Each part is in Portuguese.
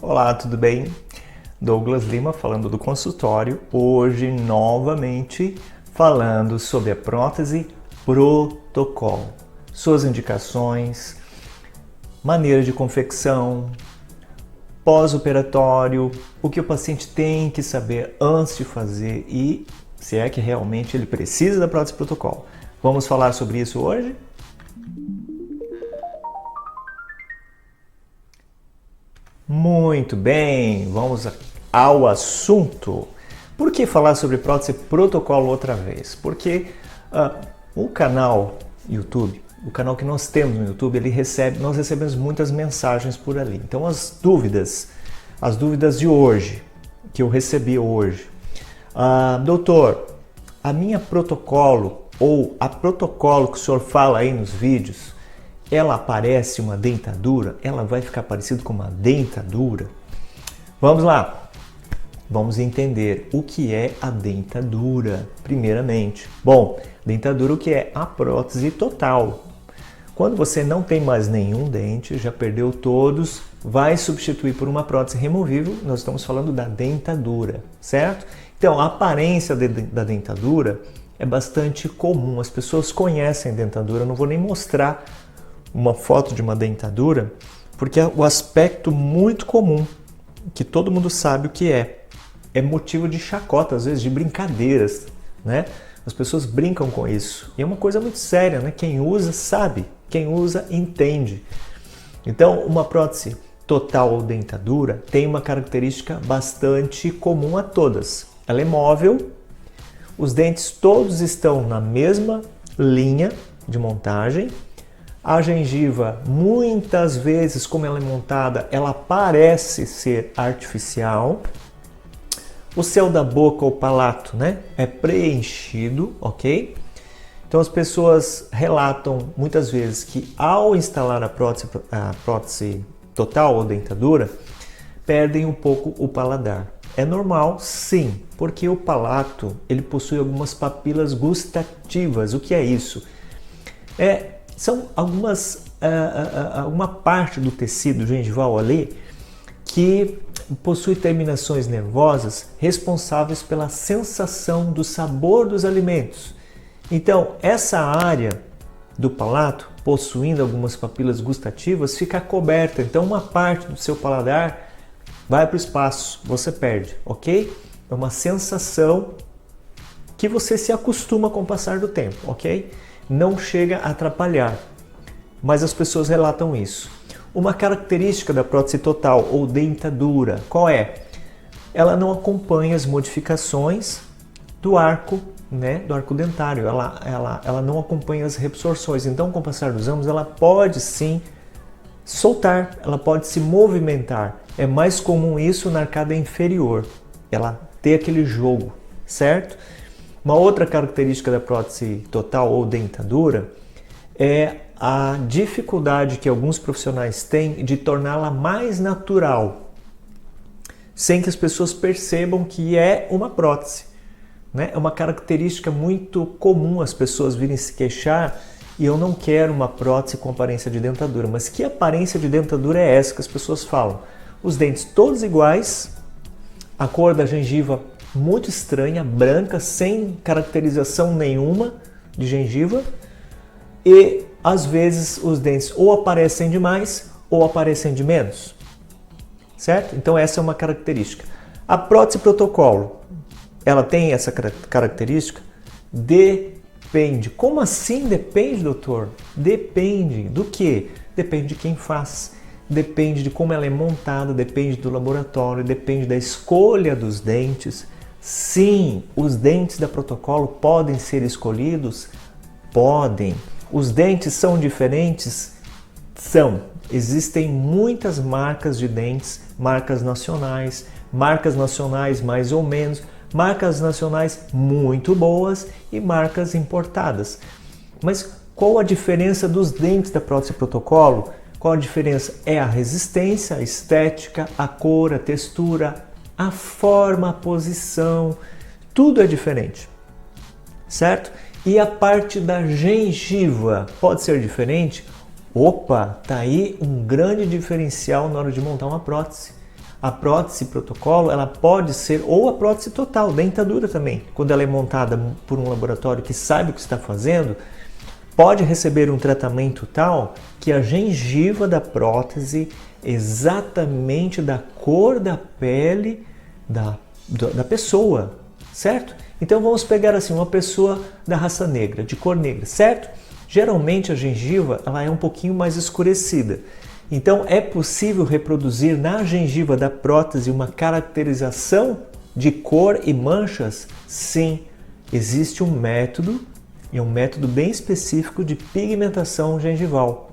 Olá, tudo bem? Douglas Lima falando do consultório, hoje novamente falando sobre a prótese protocolo, suas indicações, maneira de confecção, pós-operatório, o que o paciente tem que saber antes de fazer e se é que realmente ele precisa da prótese protocolo. Vamos falar sobre isso hoje? Muito bem, vamos ao assunto. Por que falar sobre prótese protocolo outra vez? Porque o canal YouTube, o canal que nós temos no YouTube, nós recebemos muitas mensagens por ali. Então as dúvidas de hoje, que eu recebi hoje. Doutor, a minha protocolo ou a protocolo que o senhor fala aí nos vídeos, ela parece uma dentadura? Ela vai ficar parecida com uma dentadura? Vamos lá! Vamos entender o que é a dentadura, primeiramente. Bom, dentadura, o que é? A prótese total. Quando você não tem mais nenhum dente, já perdeu todos, vai substituir por uma prótese removível, nós estamos falando da dentadura, certo? Então, a aparência da dentadura é bastante comum, as pessoas conhecem a dentadura, eu não vou nem mostrar uma foto de uma dentadura, porque é o aspecto muito comum, que todo mundo sabe o que é motivo de chacota, às vezes de brincadeiras, né? As pessoas brincam com isso, e é uma coisa muito séria, né? Quem usa sabe, quem usa entende. Então, uma prótese total ou dentadura tem uma característica bastante comum a todas. Ela é móvel, os dentes todos estão na mesma linha de montagem. A gengiva, muitas vezes, como ela é montada, ela parece ser artificial. O céu da boca, ou palato, né, é preenchido, ok? Então as pessoas relatam muitas vezes que ao instalar a prótese total ou dentadura, perdem um pouco o paladar. É normal, sim, porque o palato ele possui algumas papilas gustativas. O que é isso? São alguma parte do tecido gengival ali que possui terminações nervosas responsáveis pela sensação do sabor dos alimentos. Então, essa área do palato, possuindo algumas papilas gustativas, fica coberta. Então, uma parte do seu paladar vai para o espaço, você perde, ok? É uma sensação que você se acostuma com o passar do tempo, ok? Não chega a atrapalhar, mas as pessoas relatam isso. Uma característica da prótese total ou dentadura, qual é? Ela não acompanha as modificações do arco, né, do arco dentário, ela não acompanha as reabsorções. Então, com o passar dos anos, ela pode sim soltar, ela pode se movimentar. É mais comum isso na arcada inferior, ela ter aquele jogo, certo? Uma outra característica da prótese total ou dentadura é a dificuldade que alguns profissionais têm de torná-la mais natural, sem que as pessoas percebam que é uma prótese, né? É uma característica muito comum as pessoas virem se queixar e eu não quero uma prótese com aparência de dentadura. Mas que aparência de dentadura é essa que as pessoas falam? Os dentes todos iguais, a cor da gengiva muito estranha, branca, sem caracterização nenhuma de gengiva, e às vezes os dentes ou aparecem de mais ou aparecem de menos, certo? Então essa é uma característica. A prótese protocolo, ela tem essa característica? Depende. Como assim depende, doutor? Depende do quê? Depende de quem faz, depende de como ela é montada, depende do laboratório, depende da escolha dos dentes. Sim, os dentes da protocolo podem ser escolhidos? Podem. Os dentes são diferentes? São. Existem muitas marcas de dentes, marcas nacionais mais ou menos, marcas nacionais muito boas e marcas importadas. Mas qual a diferença dos dentes da prótese protocolo? Qual a diferença? É a resistência, a estética, a cor, a textura, a forma, a posição, tudo é diferente, certo? E a parte da gengiva pode ser diferente? Opa, tá aí um grande diferencial na hora de montar uma prótese. A prótese protocolo, ela pode ser, ou a prótese total, dentadura também, quando ela é montada por um laboratório que sabe o que está fazendo, pode receber um tratamento tal que a gengiva da prótese exatamente da cor da pele da pessoa, certo? Então vamos pegar assim uma pessoa da raça negra, de cor negra, certo? Geralmente a gengiva ela é um pouquinho mais escurecida. Então é possível reproduzir na gengiva da prótese uma caracterização de cor e manchas? Sim, existe um método, e um método bem específico de pigmentação gengival.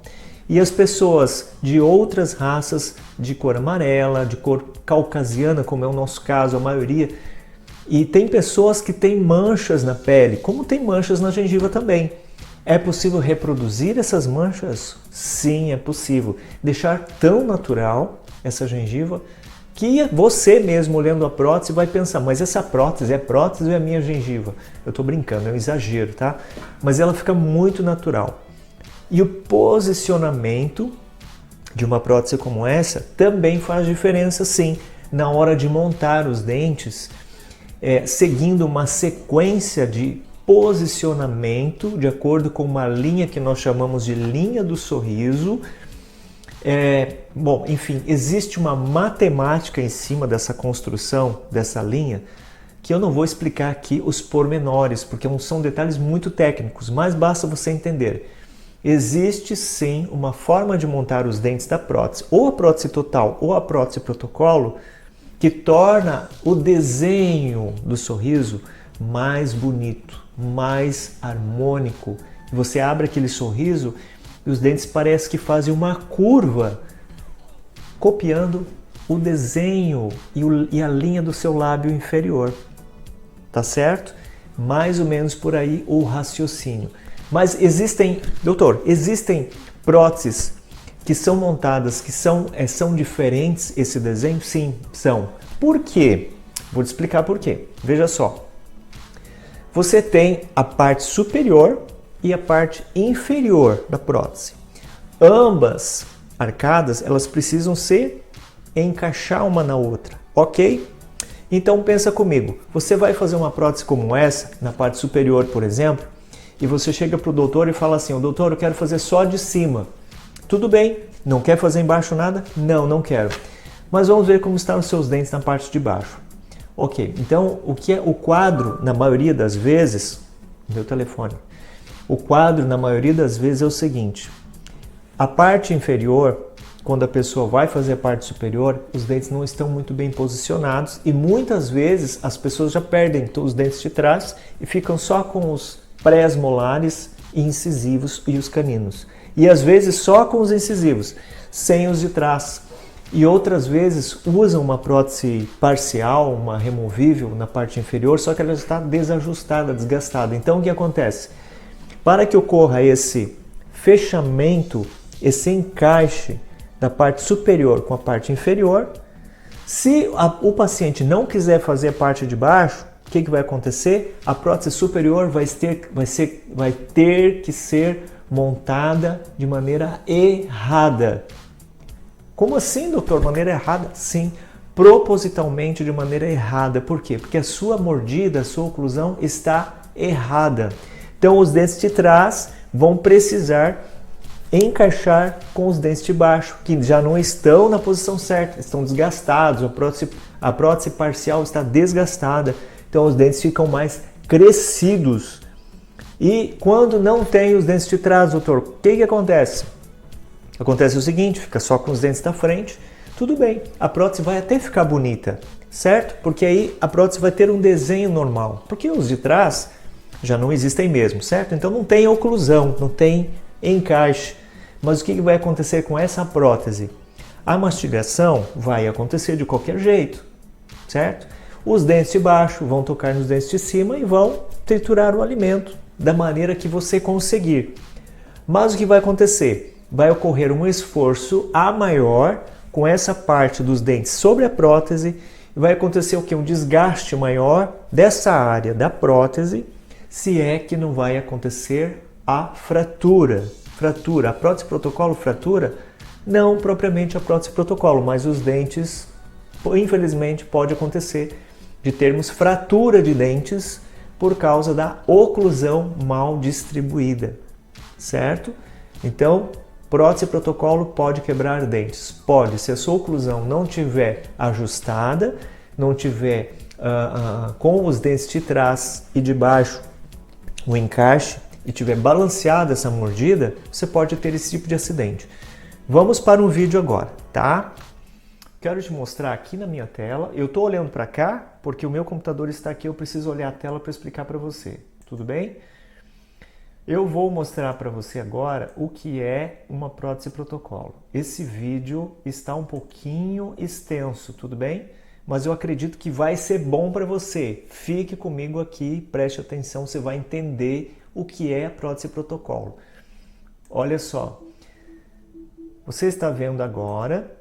E as pessoas de outras raças, de cor amarela, de cor caucasiana, como é o nosso caso, a maioria, e tem pessoas que têm manchas na pele, como tem manchas na gengiva também. É possível reproduzir essas manchas? Sim, é possível. Deixar tão natural essa gengiva que você mesmo olhando a prótese vai pensar, mas essa prótese ou é a minha gengiva? Eu estou brincando, é um exagero, tá? Mas ela fica muito natural. E o posicionamento de uma prótese como essa também faz diferença, sim, na hora de montar os dentes, seguindo uma sequência de posicionamento de acordo com uma linha que nós chamamos de linha do sorriso. Bom, enfim, existe uma matemática em cima dessa construção, dessa linha, que eu não vou explicar aqui os pormenores, porque são detalhes muito técnicos, mas basta você entender. Existe sim uma forma de montar os dentes da prótese, ou a prótese total ou a prótese protocolo, que torna o desenho do sorriso mais bonito, mais harmônico. Você abre aquele sorriso e os dentes parecem que fazem uma curva, copiando o desenho e a linha do seu lábio inferior. Tá certo? Mais ou menos por aí o raciocínio. Mas existem próteses que são montadas, que são diferentes esse desenho? Sim, são. Por quê? Vou te explicar por quê. Veja só. Você tem a parte superior e a parte inferior da prótese. Ambas arcadas, elas precisam se encaixar uma na outra, ok? Então pensa comigo, você vai fazer uma prótese como essa, na parte superior, por exemplo, e você chega para o doutor e fala assim, doutor, eu quero fazer só de cima. Tudo bem, não quer fazer embaixo nada? Não, não quero. Mas vamos ver como estão os seus dentes na parte de baixo. Ok, então o que é o quadro, na maioria das vezes, meu telefone, o quadro na maioria das vezes é o seguinte, a parte inferior, quando a pessoa vai fazer a parte superior, os dentes não estão muito bem posicionados e muitas vezes as pessoas já perdem os dentes de trás e ficam só com os pré-molares, incisivos e os caninos. E às vezes só com os incisivos, sem os de trás. E outras vezes usam uma prótese parcial, uma removível na parte inferior, só que ela está desajustada, desgastada. Então o que acontece? Para que ocorra esse fechamento, esse encaixe da parte superior com a parte inferior, se o paciente não quiser fazer a parte de baixo, o que vai acontecer? A prótese superior vai ter que ser montada de maneira errada. Como assim, doutor? Maneira errada? Sim, propositalmente de maneira errada. Por quê? Porque a sua mordida, a sua oclusão está errada. Então os dentes de trás vão precisar encaixar com os dentes de baixo, que já não estão na posição certa, estão desgastados, a prótese parcial está desgastada, então os dentes ficam mais crescidos. E quando não tem os dentes de trás, doutor, o que acontece? Acontece o seguinte, fica só com os dentes da frente, tudo bem, a prótese vai até ficar bonita, certo? Porque aí a prótese vai ter um desenho normal, porque os de trás já não existem mesmo, certo? Então não tem oclusão, não tem encaixe. Mas o que vai acontecer com essa prótese? A mastigação vai acontecer de qualquer jeito, certo? Os dentes de baixo vão tocar nos dentes de cima e vão triturar o alimento da maneira que você conseguir. Mas o que vai acontecer? Vai ocorrer um esforço a maior com essa parte dos dentes sobre a prótese e vai acontecer o quê? Um desgaste maior dessa área da prótese, se é que não vai acontecer a fratura. A prótese protocolo fratura? Não propriamente a prótese protocolo, mas os dentes infelizmente pode acontecer de termos fratura de dentes por causa da oclusão mal distribuída, certo? Então, prótese protocolo pode quebrar dentes. Pode, se a sua oclusão não tiver ajustada, não tiver com os dentes de trás e de baixo o encaixe e tiver balanceada essa mordida, você pode ter esse tipo de acidente. Vamos para um vídeo agora, tá? Quero te mostrar aqui na minha tela. Eu estou olhando para cá porque o meu computador está aqui, eu preciso olhar a tela para explicar para você. Tudo bem? Eu vou mostrar para você agora o que é uma prótese protocolo. Esse vídeo está um pouquinho extenso, tudo bem? Mas eu acredito que vai ser bom para você. Fique comigo aqui, preste atenção, você vai entender o que é a prótese protocolo. Olha só, você está vendo agora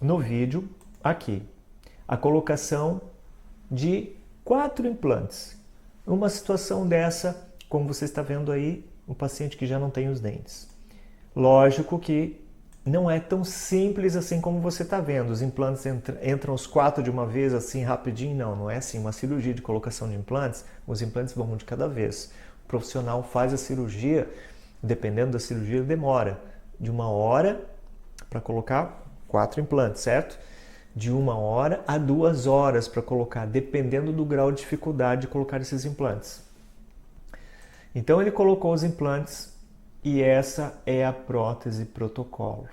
no vídeo aqui a colocação de 4 implantes. Uma situação dessa, como você está vendo aí, um paciente que já não tem os dentes. Lógico que não é tão simples assim como você está vendo. Os implantes entram os 4 de uma vez assim rapidinho. Não é assim. Uma cirurgia de colocação de implantes, os implantes vão um de cada vez. O profissional faz a cirurgia, dependendo da cirurgia, demora de 1 hora para colocar 4 implantes, certo? De 1 hora a 2 horas para colocar, dependendo do grau de dificuldade de colocar esses implantes. Então ele colocou os implantes e essa é a prótese protocolo.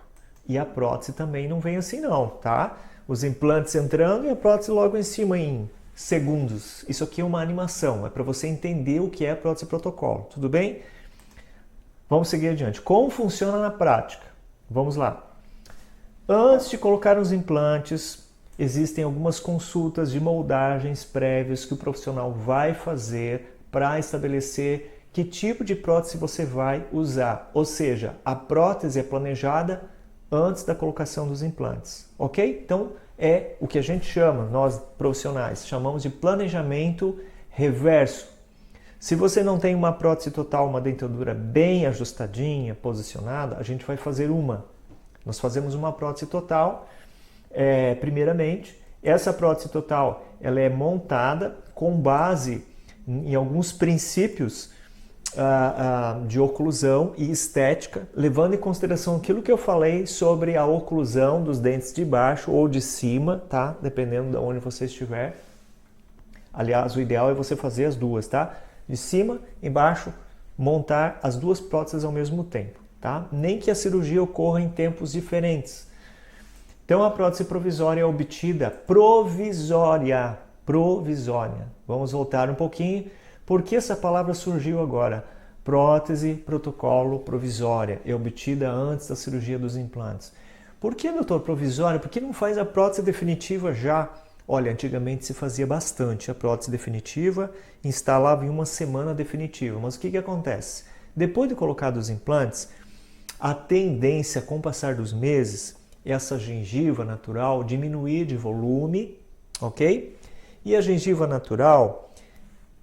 E a prótese também não vem assim não, tá? Os implantes entrando e a prótese logo em cima em segundos. Isso aqui é uma animação, é para você entender o que é a prótese protocolo, tudo bem? Vamos seguir adiante. Como funciona na prática? Vamos lá. Antes de colocar os implantes, existem algumas consultas de moldagens prévias que o profissional vai fazer para estabelecer que tipo de prótese você vai usar. Ou seja, a prótese é planejada antes da colocação dos implantes, ok? Então, é o que a gente chama, nós profissionais, chamamos de planejamento reverso. Se você não tem uma prótese total, uma dentadura bem ajustadinha, posicionada, a gente vai fazer uma. Nós fazemos uma prótese total, primeiramente. Essa prótese total ela é montada com base em alguns princípios de oclusão e estética, levando em consideração aquilo que eu falei sobre a oclusão dos dentes de baixo ou de cima, tá? Dependendo de onde você estiver. Aliás, o ideal é você fazer as duas, tá? De cima e baixo, montar as duas próteses ao mesmo tempo, tá? Nem que a cirurgia ocorra em tempos diferentes. Então a prótese provisória é obtida provisória. Vamos voltar um pouquinho. Por que essa palavra surgiu agora? Prótese protocolo provisória é obtida antes da cirurgia dos implantes. Por que, doutor, provisória? Por que não faz a prótese definitiva já? Olha, antigamente se fazia bastante a prótese definitiva, instalava em 1 semana a definitiva. Mas o que acontece? Depois de colocados os implantes, a tendência com o passar dos meses é essa gengiva natural diminuir de volume, ok? E a gengiva natural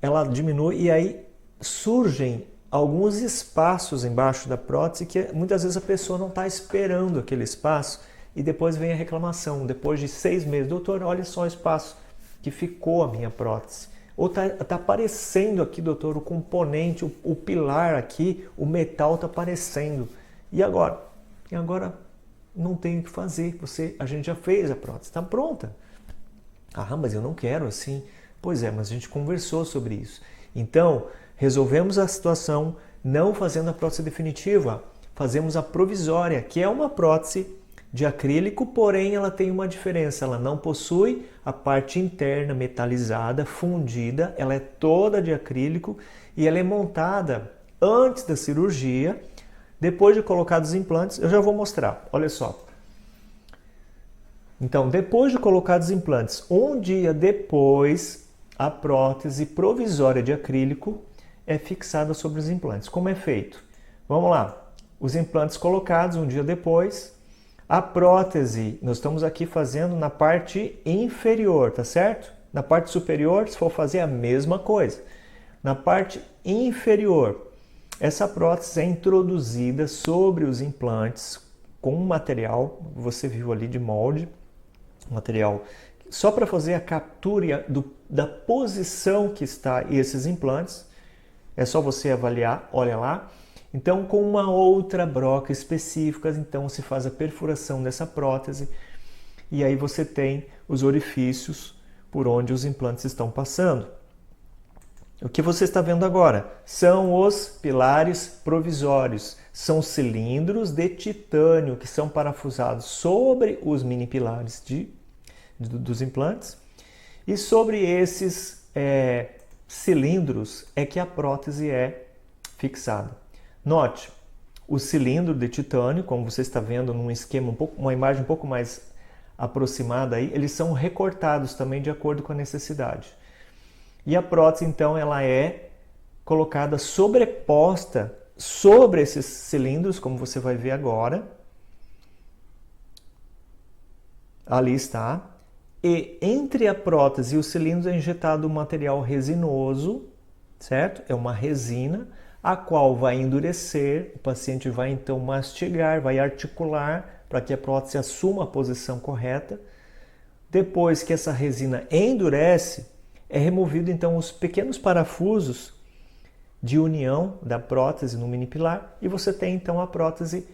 ela diminui e aí surgem alguns espaços embaixo da prótese que muitas vezes a pessoa não está esperando aquele espaço e depois vem a reclamação, depois de 6 meses, doutor, olha só o espaço que ficou a minha prótese. Ou tá aparecendo aqui, doutor, o componente, o pilar aqui, o metal está aparecendo. E agora? E agora não tem o que fazer, a gente já fez a prótese, está pronta. Ah, mas eu não quero assim. Pois é, mas a gente conversou sobre isso. Então, resolvemos a situação não fazendo a prótese definitiva, fazemos a provisória, que é uma prótese de acrílico, porém ela tem uma diferença, ela não possui a parte interna metalizada, fundida, ela é toda de acrílico e ela é montada antes da cirurgia, depois de colocados os implantes, eu já vou mostrar, olha só. Então, depois de colocados os implantes, 1 dia depois, a prótese provisória de acrílico é fixada sobre os implantes. Como é feito? Vamos lá. Os implantes colocados 1 dia depois, a prótese, nós estamos aqui fazendo na parte inferior, tá certo? Na parte superior, se for fazer a mesma coisa. Na parte inferior, essa prótese é introduzida sobre os implantes com um material, você viu ali de molde, material só para fazer a captura da posição que está esses implantes. É só você avaliar, olha lá. Então, com uma outra broca específica, então se faz a perfuração dessa prótese e aí você tem os orifícios por onde os implantes estão passando. O que você está vendo agora são os pilares provisórios. São cilindros de titânio que são parafusados sobre os mini pilares dos implantes. E sobre esses cilindros é que a prótese é fixada. Note, o cilindro de titânio, como você está vendo num esquema, uma imagem um pouco mais aproximada aí, eles são recortados também de acordo com a necessidade. E a prótese, então, ela é colocada sobreposta sobre esses cilindros, como você vai ver agora. Ali está. E entre a prótese e os cilindros é injetado um material resinoso, certo? É uma resina, a qual vai endurecer, o paciente vai então mastigar, vai articular para que a prótese assuma a posição correta. Depois que essa resina endurece, é removido então os pequenos parafusos de união da prótese no mini pilar e você tem então a prótese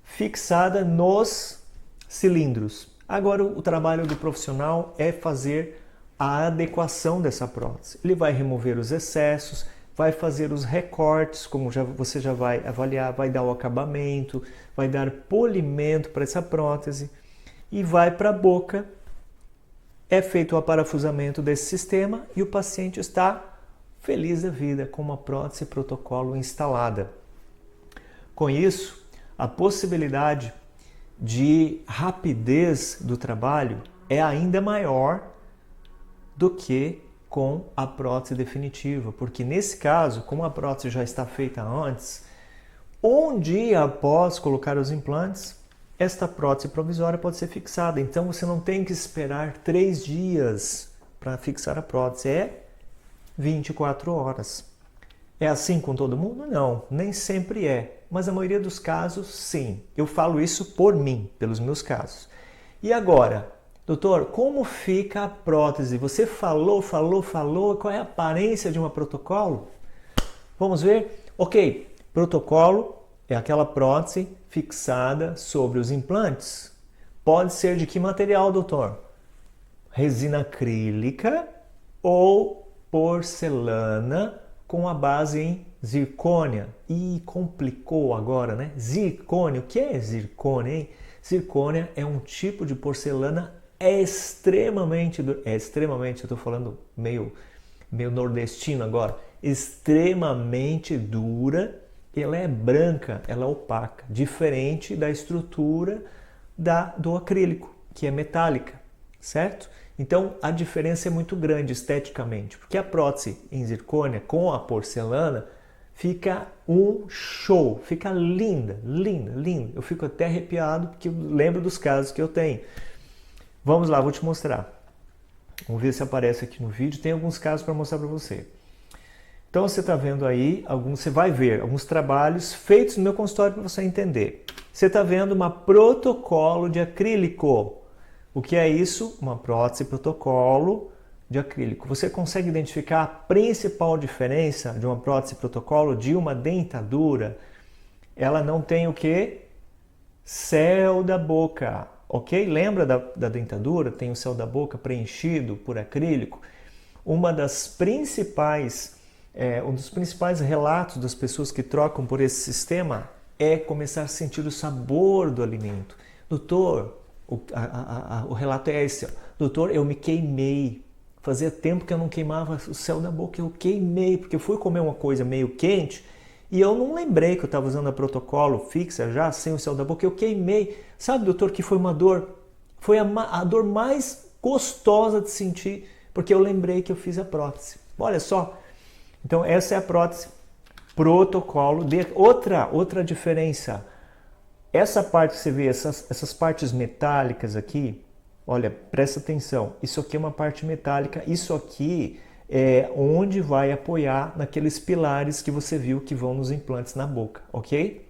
fixada nos cilindros. Agora o trabalho do profissional é fazer a adequação dessa prótese. Ele vai remover os excessos, vai fazer os recortes, como você já vai avaliar, vai dar o acabamento, vai dar polimento para essa prótese e vai para a boca. É feito o aparafusamento desse sistema e o paciente está feliz da vida com uma prótese protocolo instalada. Com isso, a possibilidade de rapidez do trabalho é ainda maior do que com a prótese definitiva, porque nesse caso, como a prótese já está feita antes, um dia após colocar os implantes, esta prótese provisória pode ser fixada. Então você não tem que esperar 3 dias para fixar a prótese, é 24 horas. É assim com todo mundo? Não, nem sempre é, mas a maioria dos casos sim. Eu falo isso por mim, pelos meus casos. E agora, doutor, como fica a prótese? Você falou, qual é a aparência de uma protocolo? Vamos ver? Ok, protocolo é aquela prótese fixada sobre os implantes. Pode ser de que material, doutor? Resina acrílica ou porcelana com a base em zircônia. Ih, complicou agora, né? Zircônia, o que é zircônia, hein? Zircônia é um tipo de porcelana extremamente, eu estou falando meio nordestino agora, extremamente dura. Ela é branca, ela é opaca, diferente da estrutura do acrílico, que é metálica, certo? Então a diferença é muito grande esteticamente, porque a prótese em zircônia com a porcelana fica um show, fica linda, linda, linda. Eu fico até arrepiado porque eu lembro dos casos que eu tenho. Vamos lá, vou te mostrar. Vamos ver se aparece aqui no vídeo. Tem alguns casos para mostrar para você. Então você está vendo aí, você vai ver alguns trabalhos feitos no meu consultório para você entender. Você está vendo uma protocolo de acrílico. O que é isso? Uma prótese protocolo de acrílico. Você consegue identificar a principal diferença de uma prótese protocolo de uma dentadura? Ela não tem o quê? Céu da boca, ok? Lembra da dentadura? Tem o céu da boca preenchido por acrílico. Um dos principais relatos das pessoas que trocam por esse sistema é começar a sentir o sabor do alimento. Doutor, o relato é esse. Doutor, eu me queimei. Fazia tempo que eu não queimava o céu da boca. Eu queimei, porque eu fui comer uma coisa meio quente e eu não lembrei que eu estava usando a protocolo fixa já, sem o céu da boca. Eu queimei. Sabe, doutor, que foi uma dor? Foi a dor mais gostosa de sentir, porque eu lembrei que eu fiz a prótese. Olha só. Então essa é a prótese protocolo. Outra diferença. Essa parte que você vê, essas partes metálicas aqui, olha, presta atenção. Isso aqui é uma parte metálica. Isso aqui é onde vai apoiar naqueles pilares que você viu que vão nos implantes na boca, ok?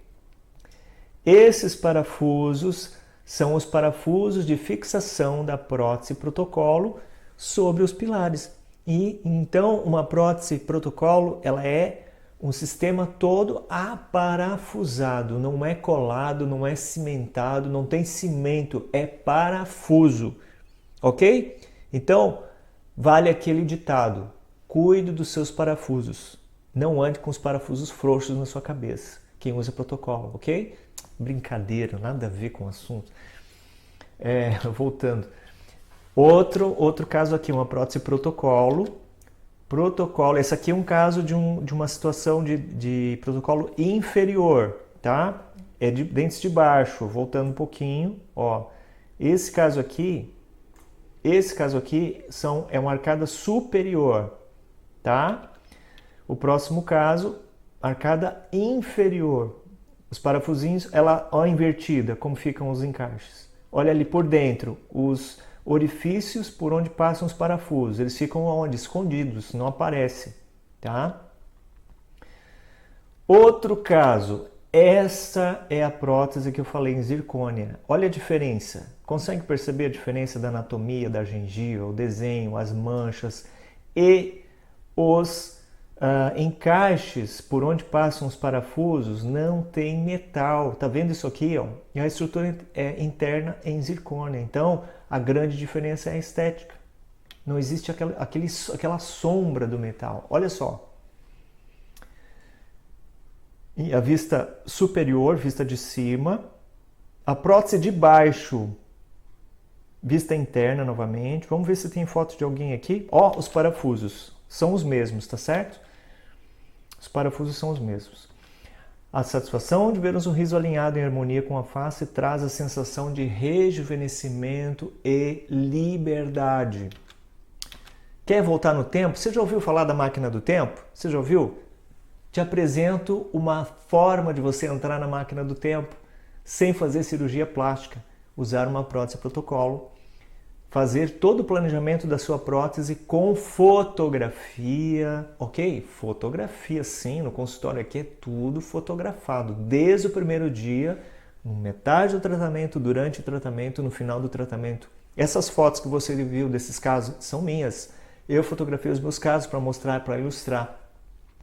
Esses parafusos são os parafusos de fixação da prótese protocolo sobre os pilares. E então uma prótese protocolo, ela é um sistema todo aparafusado, não é colado, não é cimentado, não tem cimento, é parafuso, ok? Então, vale aquele ditado, cuide dos seus parafusos, não ande com os parafusos frouxos na sua cabeça, quem usa protocolo, ok? Brincadeira, nada a ver com o assunto. Voltando. Outro caso aqui, uma prótese protocolo. Esse aqui é um caso de uma situação de protocolo inferior, tá? É de dentes de baixo, voltando um pouquinho, ó. Esse caso aqui é uma arcada superior, tá? O próximo caso, arcada inferior. Os parafusinhos, ela ó invertida, como ficam os encaixes. Olha ali por dentro, os orifícios por onde passam os parafusos. Eles ficam onde? Escondidos, não aparecem, tá? Outro caso, essa é a prótese que eu falei em zircônia. Olha a diferença. Consegue perceber a diferença da anatomia da gengiva, o desenho, as manchas e os encaixes por onde passam os parafusos não tem metal. Tá vendo isso aqui? Ó? E a estrutura é interna em zircônia. Então, a grande diferença é a estética. Não existe aquela sombra do metal. Olha só. E a vista superior, vista de cima. A prótese de baixo, vista interna novamente. Vamos ver se tem foto de alguém aqui. Ó, os parafusos são os mesmos, tá certo? Os parafusos são os mesmos. A satisfação de ver um sorriso alinhado em harmonia com a face traz a sensação de rejuvenescimento e liberdade. Quer voltar no tempo? Você já ouviu falar da máquina do tempo? Você já ouviu? Te apresento uma forma de você entrar na máquina do tempo sem fazer cirurgia plástica. Usar uma prótese protocolo. Fazer todo o planejamento da sua prótese com fotografia, ok? Fotografia, sim, no consultório aqui é tudo fotografado, desde o primeiro dia, metade do tratamento, durante o tratamento, no final do tratamento. Essas fotos que você viu desses casos são minhas. Eu fotografei os meus casos para mostrar, para ilustrar.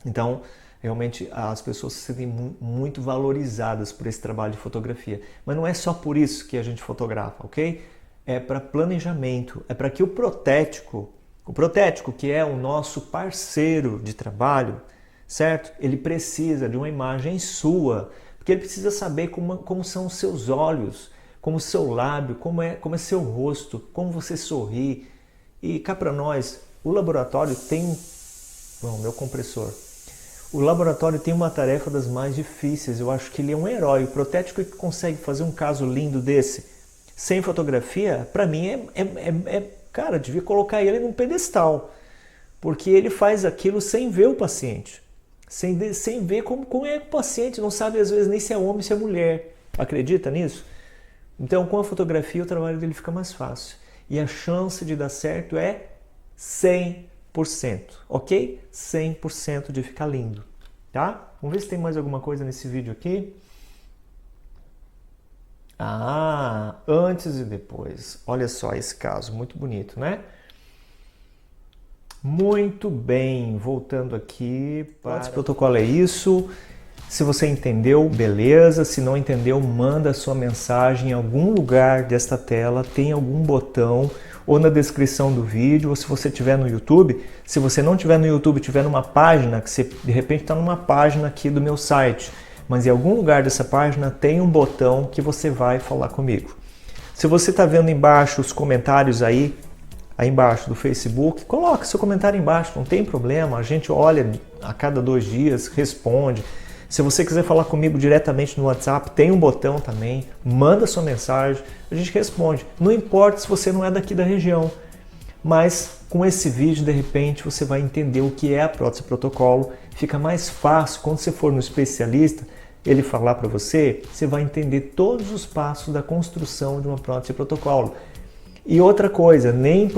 Então, realmente as pessoas se sentem muito valorizadas por esse trabalho de fotografia. Mas não é só por isso que a gente fotografa, ok? É para planejamento, é para que o protético que é o nosso parceiro de trabalho, certo? Ele precisa de uma imagem sua, porque ele precisa saber como são os seus olhos, como o seu lábio, como é seu rosto, como você sorri. E cá para nós, o laboratório tem... Bom, meu compressor. O laboratório tem uma tarefa das mais difíceis, eu acho que ele é um herói. O protético que consegue fazer um caso lindo desse, sem fotografia, para mim cara, devia colocar ele num pedestal, porque ele faz aquilo sem ver o paciente, sem ver como é o paciente, não sabe às vezes nem se é homem, se é mulher. Acredita nisso? Então, com a fotografia, o trabalho dele fica mais fácil. E a chance de dar certo é 100%, ok? 100% de ficar lindo, tá? Vamos ver se tem mais alguma coisa nesse vídeo aqui. Ah, antes e depois. Olha só esse caso, muito bonito, né? Muito bem, voltando aqui para... Esse protocolo é isso. Se você entendeu, beleza. Se não entendeu, manda a sua mensagem em algum lugar desta tela. Tem algum botão ou na descrição do vídeo, ou se você estiver no YouTube. Se você não estiver no YouTube, estiver numa página, que você de repente está numa página aqui do meu site, mas em algum lugar dessa página tem um botão que você vai falar comigo. Se você está vendo embaixo os comentários aí embaixo do Facebook, coloque seu comentário embaixo, não tem problema, a gente olha a cada 2 dias, responde. Se você quiser falar comigo diretamente no WhatsApp, tem um botão também, manda sua mensagem, a gente responde. Não importa se você não é daqui da região, mas com esse vídeo, de repente, você vai entender o que é a prótese protocolo. Fica mais fácil, quando você for no especialista, ele falar para você, você vai entender todos os passos da construção de uma prótese protocolo. E outra coisa, nem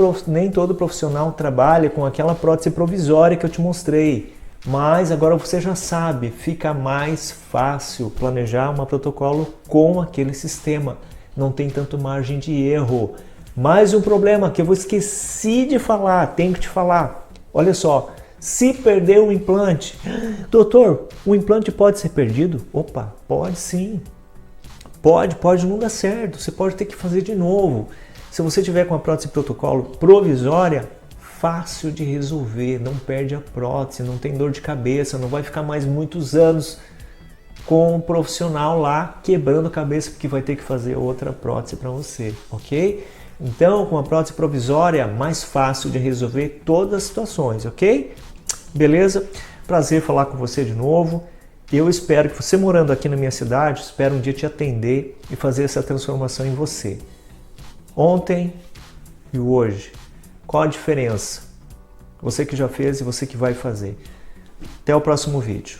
todo profissional trabalha com aquela prótese provisória que eu te mostrei. Mas agora você já sabe, fica mais fácil planejar um protocolo com aquele sistema. Não tem tanto margem de erro. Mais um problema que eu esqueci de falar, tenho que te falar. Olha só, se perder o implante, doutor, o implante pode ser perdido? Opa, pode sim. Pode não dar certo, você pode ter que fazer de novo. Se você tiver com a prótese protocolo provisória, fácil de resolver, não perde a prótese, não tem dor de cabeça, não vai ficar mais muitos anos com um profissional lá quebrando a cabeça porque vai ter que fazer outra prótese para você, ok? Então, com a prótese provisória, mais fácil de resolver todas as situações, ok? Beleza? Prazer falar com você de novo. Eu espero que você morando aqui na minha cidade, espero um dia te atender e fazer essa transformação em você. Ontem e hoje, qual a diferença? Você que já fez e você que vai fazer. Até o próximo vídeo.